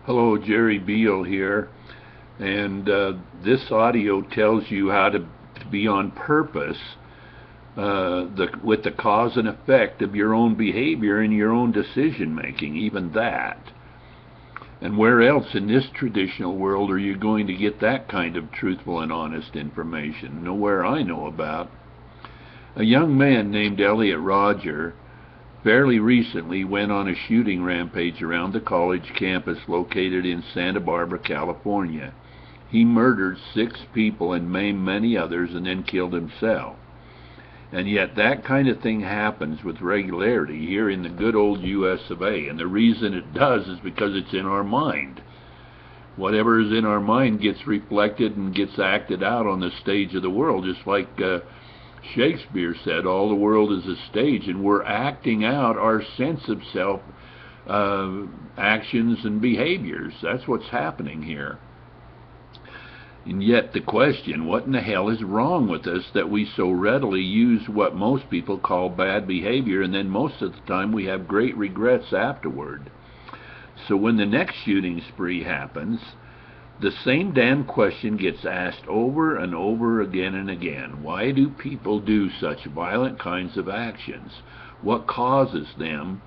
Hello, Jerry Beal here, and this audio tells you how to be on purpose with the cause and effect of your own behavior and your own decision making, even that. And where else in this traditional world are you going to get that kind of truthful and honest information? Nowhere I know about. A young man named Elliot Rodger fairly recently went on a shooting rampage around the college campus located in Santa Barbara, California. He murdered 6 people and maimed many others and then killed himself. And yet that kind of thing happens with regularity here in the good old US of A. And the reason it does is because it's in our mind. Whatever is in our mind gets reflected and gets acted out on the stage of the world, just like Shakespeare said, all the world is a stage, and we're acting out our sense of self actions and behaviors. That's what's happening here. And yet the question, what in the hell is wrong with us that we so readily use what most people call bad behavior, and then most of the time we have great regrets afterward? So when the next shooting spree happens, the same damn question gets asked over and over again and again. Why do people do such violent kinds of actions? What causes them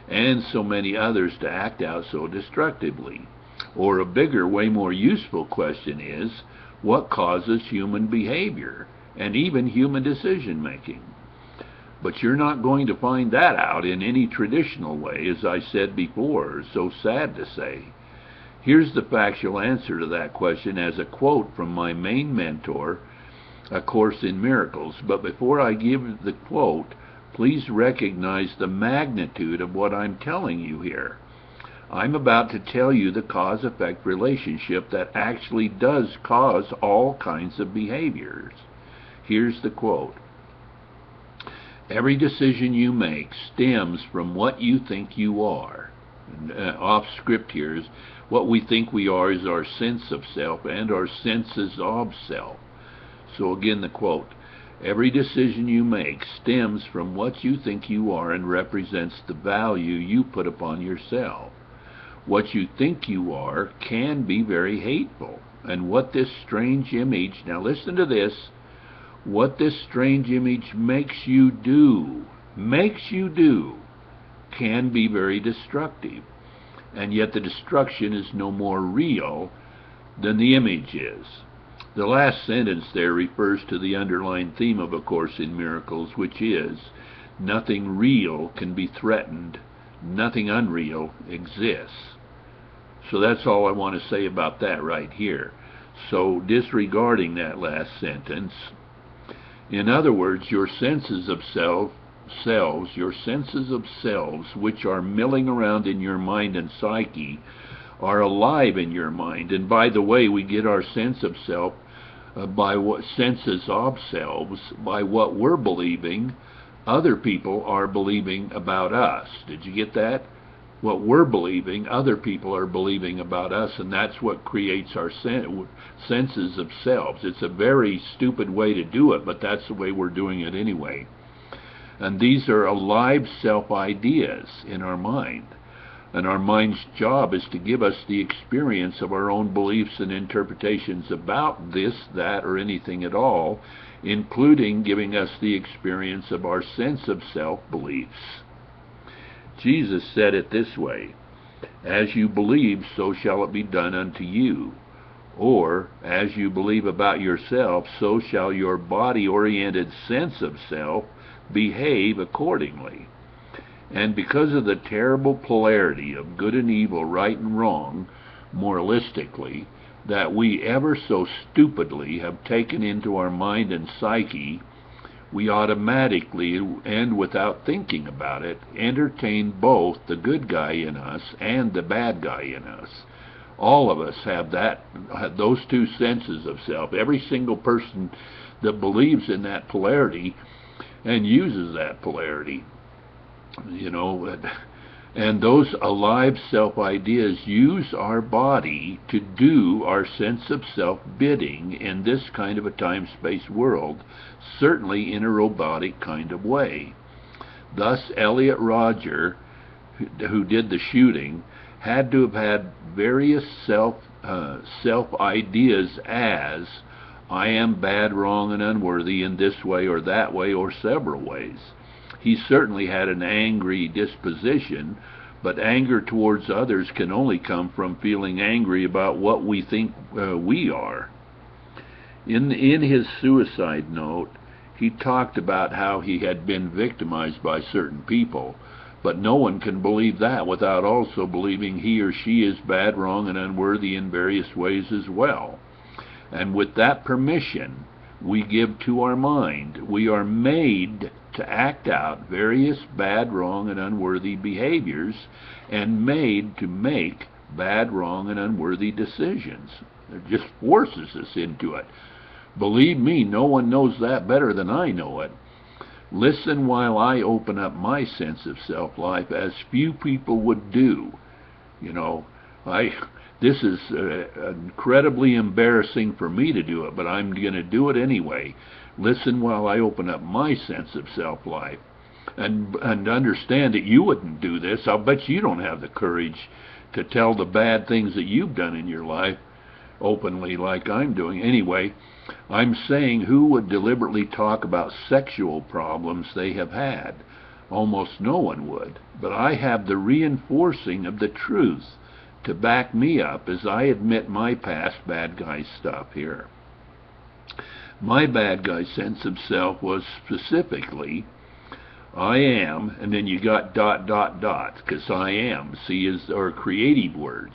and so many others to act out so destructively? Or a bigger, way more useful question is, what causes human behavior and even human decision making? But you're not going to find that out in any traditional way, as I said before, so sad to say. Here's the factual answer to that question as a quote from my main mentor, A Course in Miracles. But before I give the quote, please recognize the magnitude of what I'm telling you here. I'm about to tell you the cause-effect relationship that actually does cause all kinds of behaviors. Here's the quote. Every decision you make stems from what you think you are. Off script here is what we think we are is our sense of self and our senses of self. So again the quote, every decision you make stems from what you think you are and represents the value you put upon yourself. What you think you are can be very hateful, and what this strange image, now listen to this, what this strange image makes you do, can be very destructive. And yet the destruction is no more real than the image is. The last sentence there refers to the underlying theme of A Course in Miracles, which is, nothing real can be threatened, nothing unreal exists. So that's all I want to say about that right here. So disregarding that last sentence, in other words, your senses of selves, which are milling around in your mind and psyche, are alive in your mind. And by the way, we get our sense of self by what senses of selves, by what we're believing other people are believing about us. Did you get that? What we're believing, other people are believing about us, and that's what creates our senses of selves. It's a very stupid way to do it, but that's the way we're doing it anyway. And these are alive self-ideas in our mind. And our mind's job is to give us the experience of our own beliefs and interpretations about this, that, or anything at all, including giving us the experience of our sense of self beliefs. Jesus said it this way, as you believe, so shall it be done unto you. Or, as you believe about yourself, so shall your body-oriented sense of self behave accordingly. And because of the terrible polarity of good and evil, right and wrong, moralistically, that we ever so stupidly have taken into our mind and psyche, we automatically, and without thinking about it, entertain both the good guy in us and the bad guy in us. All of us have those two senses of self. Every single person that believes in that polarity and uses that polarity, and those alive self-ideas use our body to do our sense of self bidding in this kind of a time-space world, certainly in a robotic kind of way. Thus, Elliot Rodger who did the shooting had to have had various self ideas as, I am bad, wrong, and unworthy in this way or that way or several ways. He certainly had an angry disposition, but anger towards others can only come from feeling angry about what we think we are. In his suicide note, he talked about how he had been victimized by certain people, but no one can believe that without also believing he or she is bad, wrong, and unworthy in various ways as well. And with that permission we give to our mind, we are made to act out various bad, wrong, and unworthy behaviors, and made to make bad, wrong, and unworthy decisions. It just forces us into it. Believe me, no one knows that better than I know it. Listen while I open up my sense of self-life, as few people would do. You know, this is incredibly embarrassing for me to do it, but I'm going to do it anyway. Listen while I open up my sense of self-life. And understand that you wouldn't do this. I'll bet you don't have the courage to tell the bad things that you've done in your life openly like I'm doing. Anyway, I'm saying, who would deliberately talk about sexual problems they have had? Almost no one would. But I have the reinforcing of the truth to back me up as I admit my past bad guy stuff here. My bad guy sense of self was specifically, I am, and then you got ... because I am, are creative words.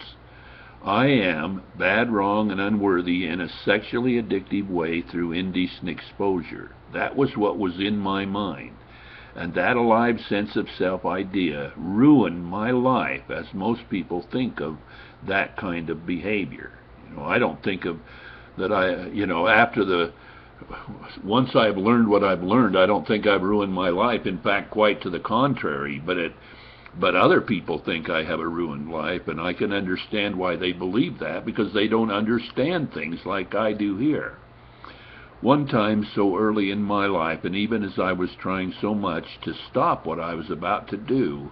I am bad, wrong, and unworthy in a sexually addictive way through indecent exposure. That was what was in my mind. And that alive sense of self idea ruined my life, as most people think of that kind of behavior. I don't think of that once I've learned what I've learned, I don't think I've ruined my life. In fact, quite to the contrary. But other people think I have a ruined life, and I can understand why they believe that, because they don't understand things like I do here. One time, so early in my life, and even as I was trying so much to stop what I was about to do,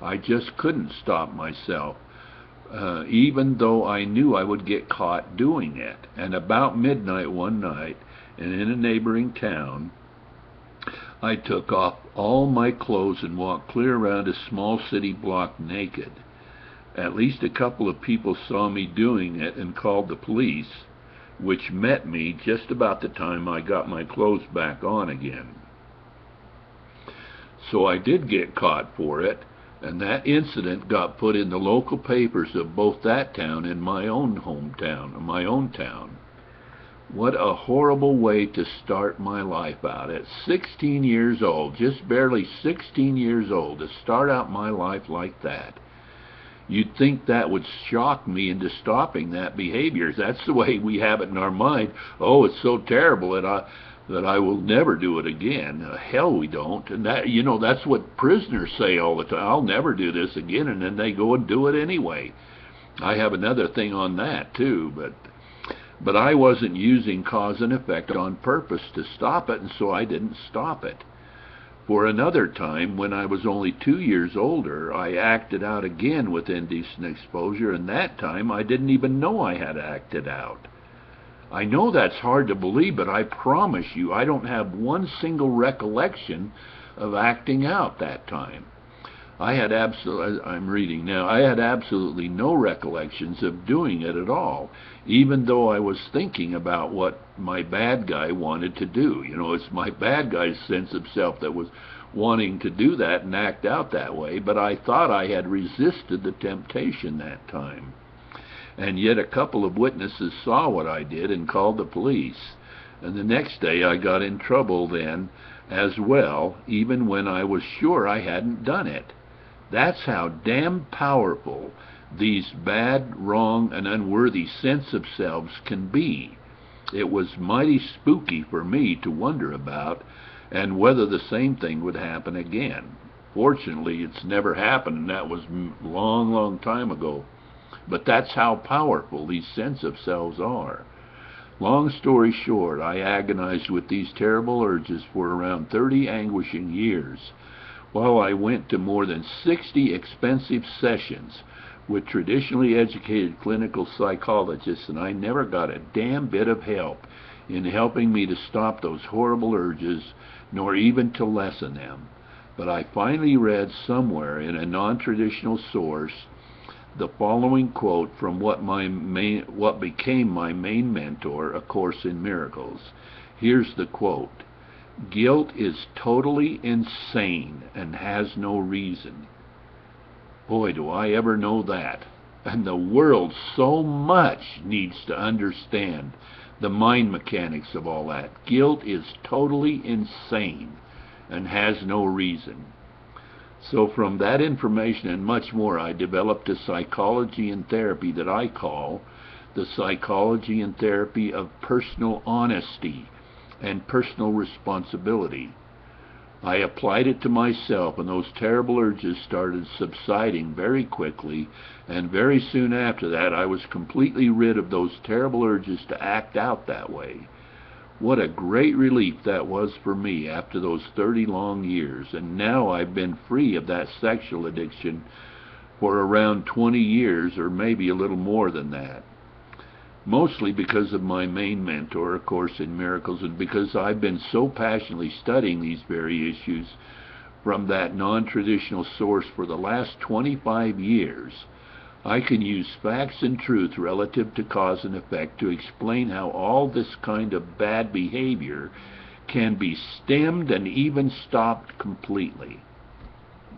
I just couldn't stop myself, even though I knew I would get caught doing it. And about midnight one night, and in a neighboring town, I took off all my clothes and walked clear around a small city block naked. At least a couple of people saw me doing it and called the police, which met me just about the time I got my clothes back on again. So I did get caught for it, and that incident got put in the local papers of both that town and my own hometown, my own town. What a horrible way to start my life out. At 16 years old, just barely 16 years old, to start out my life like that. You'd think that would shock me into stopping that behavior. That's the way we have it in our mind. Oh, it's so terrible that I will never do it again. Hell, we don't. And that's what prisoners say all the time. I'll never do this again, and then they go and do it anyway. I have another thing on that too, but I wasn't using cause and effect on purpose to stop it, and so I didn't stop it. For another time, when I was only 2 years older, I acted out again with indecent exposure, and that time I didn't even know I had acted out. I know that's hard to believe, but I promise you I don't have one single recollection of acting out that time. I had absolutely no recollections of doing it at all, even though I was thinking about what my bad guy wanted to do. It's my bad guy's sense of self that was wanting to do that and act out that way, but I thought I had resisted the temptation that time. And yet a couple of witnesses saw what I did and called the police. And the next day I got in trouble then as well, even when I was sure I hadn't done it. That's how damn powerful these bad, wrong, and unworthy sense of selves can be. It was mighty spooky for me to wonder about, and whether the same thing would happen again. Fortunately, it's never happened, and that was a long, long time ago. But that's how powerful these sense of selves are. Long story short, I agonized with these terrible urges for around 30 anguishing years. while I went to more than 60 expensive sessions with traditionally educated clinical psychologists, and I never got a damn bit of help in helping me to stop those horrible urges, nor even to lessen them. But I finally read somewhere in a non-traditional source the following quote from what became my main mentor, A Course in Miracles. Here's the quote: "Guilt is totally insane and has no reason." Boy, do I ever know that. And the world so much needs to understand the mind mechanics of all that. Guilt is totally insane and has no reason. So from that information and much more, I developed a psychology and therapy that I call the psychology and therapy of personal honesty and personal responsibility. I applied it to myself, and those terrible urges started subsiding very quickly, and very soon after that I was completely rid of those terrible urges to act out that way. What a great relief that was for me after those 30 long years, and now I've been free of that sexual addiction for around 20 years, or maybe a little more than that. Mostly because of my main mentor, A Course in Miracles, and because I've been so passionately studying these very issues from that non-traditional source for the last 25 years, I can use facts and truth relative to cause and effect to explain how all this kind of bad behavior can be stemmed and even stopped completely.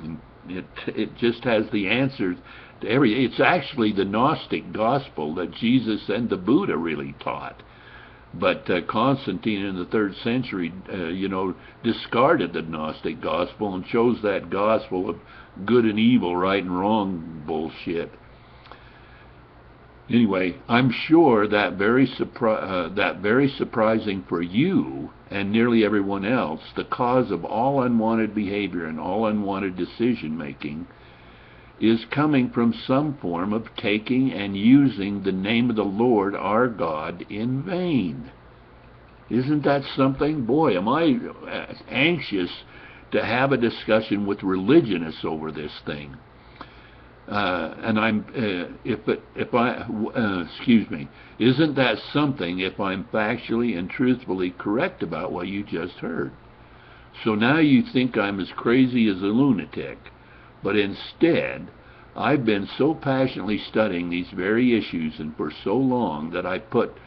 And it just has the answers to everything. It's actually the Gnostic gospel that Jesus and the Buddha really taught. But Constantine in the 3rd century, discarded the Gnostic gospel and chose that gospel of good and evil, right and wrong bullshit. Anyway, I'm sure that very surprising for you and nearly everyone else, the cause of all unwanted behavior and all unwanted decision-making is coming from some form of taking and using the name of the Lord our God in vain. Isn't that something? Boy, am I anxious to have a discussion with religionists over this thing. Isn't that something if I'm factually and truthfully correct about what you just heard? So now you think I'm as crazy as a lunatic, but instead, I've been so passionately studying these very issues and for so long that I've put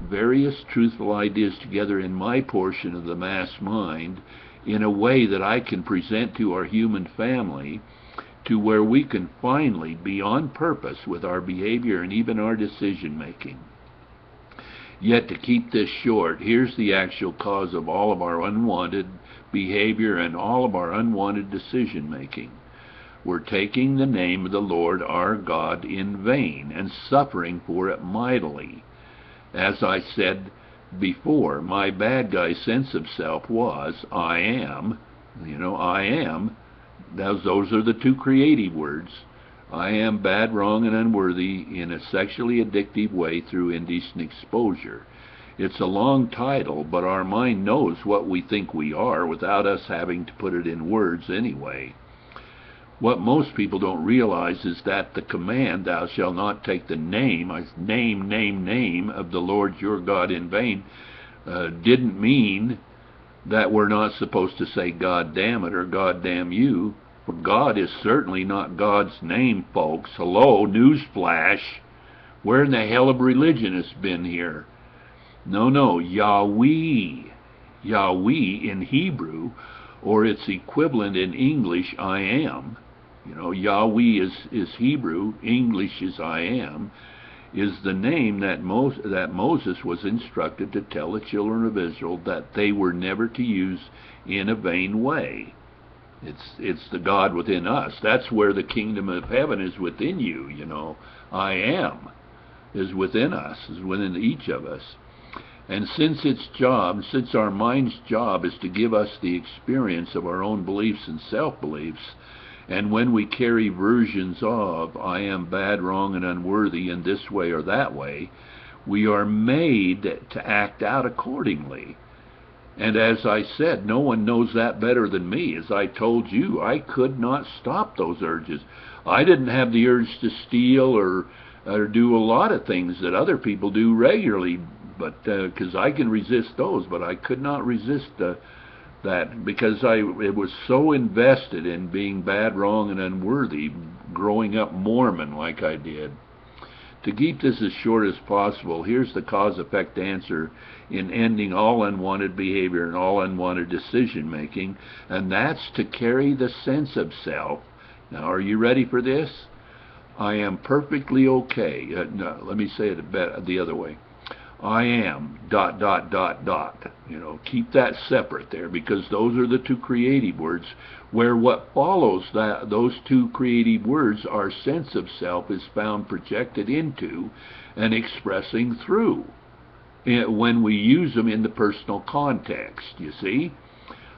various truthful ideas together in my portion of the mass mind in a way that I can present to our human family, to where we can finally be on purpose with our behavior and even our decision-making. Yet, to keep this short, here's the actual cause of all of our unwanted behavior and all of our unwanted decision-making. We're taking the name of the Lord our God in vain and suffering for it mightily. As I said before, my bad guy sense of self was, I am. I am. Those are the two creative words. I am bad, wrong, and unworthy in a sexually addictive way through indecent exposure. It's a long title, but our mind knows what we think we are without us having to put it in words anyway. What most people don't realize is that the command, thou shalt not take the name of the Lord your God in vain, didn't mean that we're not supposed to say God damn it or God damn you. For God is certainly not God's name, folks. Hello, newsflash. Where in the hell have religionists been here? No, Yahweh. Yahweh in Hebrew, or its equivalent in English, I am. Yahweh is Hebrew, English is I am, is the name that Moses was instructed to tell the children of Israel that they were never to use in a vain way. It's the God within us. That's where the kingdom of heaven is within you, I am is within us, is within each of us. And since our mind's job is to give us the experience of our own beliefs and self-beliefs, and when we carry versions of, I am bad, wrong, and unworthy in this way or that way, we are made to act out accordingly. And as I said, no one knows that better than me. As I told you, I could not stop those urges. I didn't have the urge to steal or do a lot of things that other people do regularly, but because I can resist those, but I could not resist that because it was so invested in being bad, wrong, and unworthy, growing up Mormon like I did. To keep this as short as possible, here's the cause-effect answer in ending all unwanted behavior and all unwanted decision-making, and that's to carry the sense of self. Now, are you ready for this? I am perfectly okay. No, let me say it the other way. I am ... Keep that separate there, because those are the two creative words, where what follows those two creative words, our sense of self, is found projected into and expressing through when we use them in the personal context. You see,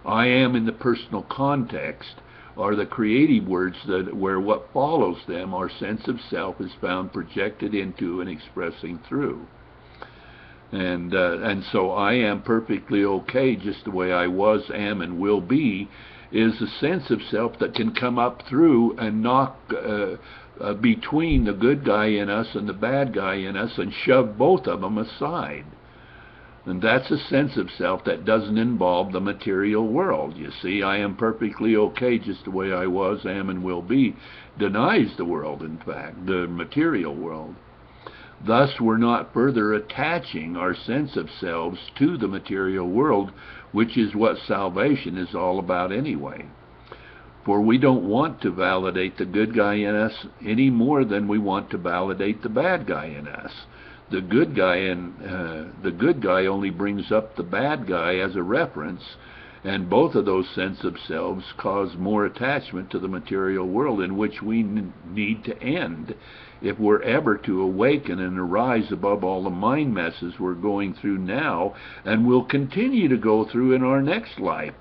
I am in the personal context are the creative words where what follows them, our sense of self, is found projected into and expressing through. And so I am perfectly okay just the way I was, am, and will be, is a sense of self that can come up through and knock between the good guy in us and the bad guy in us and shove both of them aside. And that's a sense of self that doesn't involve the material world. You see, I am perfectly okay just the way I was, am, and will be, denies the world, in fact, the material world. Thus, we're not further attaching our sense of selves to the material world, which is what salvation is all about anyway. For we don't want to validate the good guy in us any more than we want to validate the bad guy in us. The good guy only brings up the bad guy as a reference, and both of those sense of selves cause more attachment to the material world, in which we need to end if we're ever to awaken and arise above all the mind messes we're going through now and will continue to go through in our next life.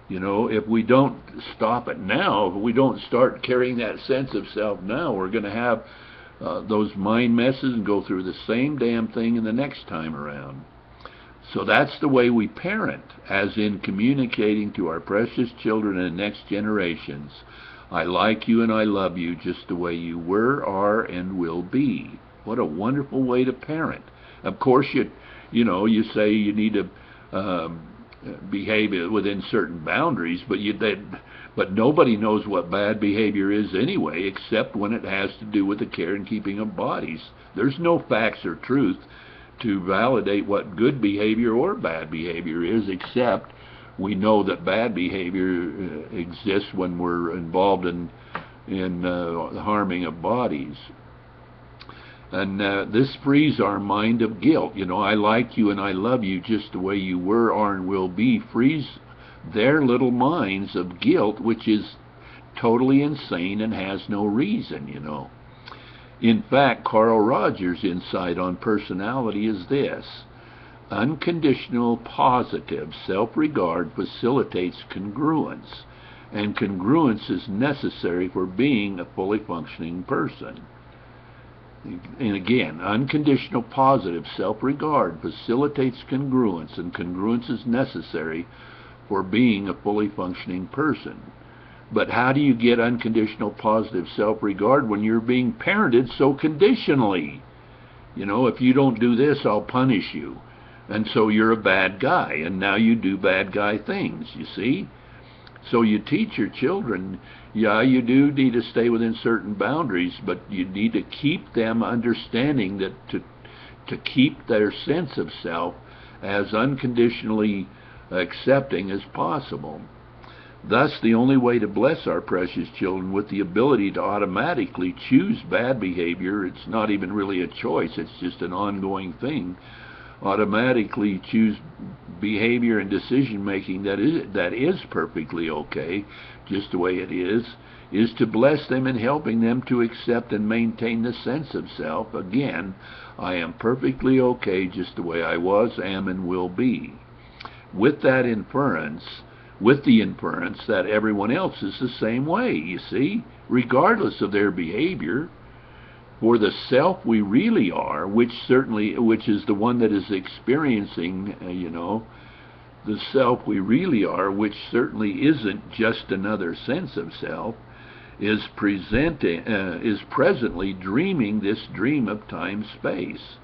You know, if we don't stop it now, if we don't start carrying that sense of self now, we're going to have those mind messes and go through the same damn thing in the next time around. So that's the way we parent, as in communicating to our precious children and next generations. I like you and I love you just the way you were, are, and will be. What a wonderful way to parent. Of course, you say you need to behave within certain boundaries, but nobody knows what bad behavior is anyway, except when it has to do with the care and keeping of bodies. There's no facts or truth to validate what good behavior or bad behavior is, except we know that bad behavior exists when we're involved in the harming of bodies. And this frees our mind of guilt. I like you and I love you just the way you were, are, and will be, frees their little minds of guilt, which is totally insane and has no reason, In fact, Carl Rogers' insight on personality is this: unconditional positive self-regard facilitates congruence, and congruence is necessary for being a fully functioning person. And again, unconditional positive self-regard facilitates congruence, and congruence is necessary for being a fully functioning person. But how do you get unconditional positive self-regard when you're being parented so conditionally? If you don't do this, I'll punish you. And so you're a bad guy, and now you do bad guy things, you see? So you teach your children, yeah, you do need to stay within certain boundaries, but you need to keep them understanding that to keep their sense of self as unconditionally accepting as possible. Thus, the only way to bless our precious children with the ability to automatically choose bad behavior, it's not even really a choice, it's just an ongoing thing, automatically choose behavior and decision-making that is perfectly okay, just the way it is to bless them in helping them to accept and maintain the sense of self. Again, I am perfectly okay just the way I was, am, and will be. With the inference that everyone else is the same way, you see, regardless of their behavior. For the self we really are, which is the one that is experiencing, the self we really are, which certainly isn't just another sense of self, is presently dreaming this dream of time-space.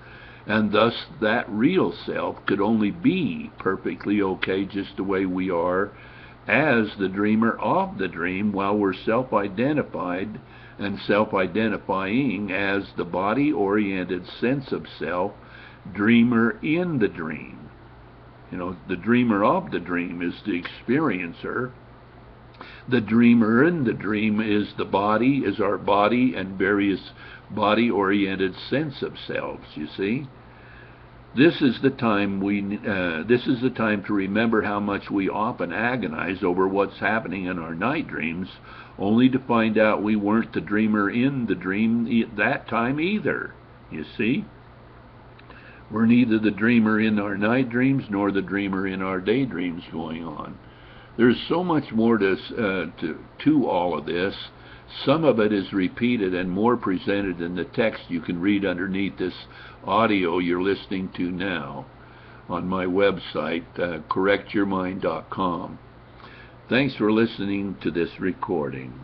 And thus that real self could only be perfectly okay just the way we are as the dreamer of the dream, while we're self-identified and self-identifying as the body-oriented sense of self, dreamer in the dream. You know, the dreamer of the dream is the experiencer. The dreamer in the dream is the body, is our body and various body-oriented sense of selves, you see. This is the time to remember how much we often agonize over what's happening in our night dreams, only to find out we weren't the dreamer in the dream that time either, you see. We're neither the dreamer in our night dreams nor the dreamer in our daydreams going on. There's so much more to all of this. Some of it is repeated and more presented in the text you can read underneath this audio you're listening to now on my website, correctyourmind.com. Thanks for listening to this recording.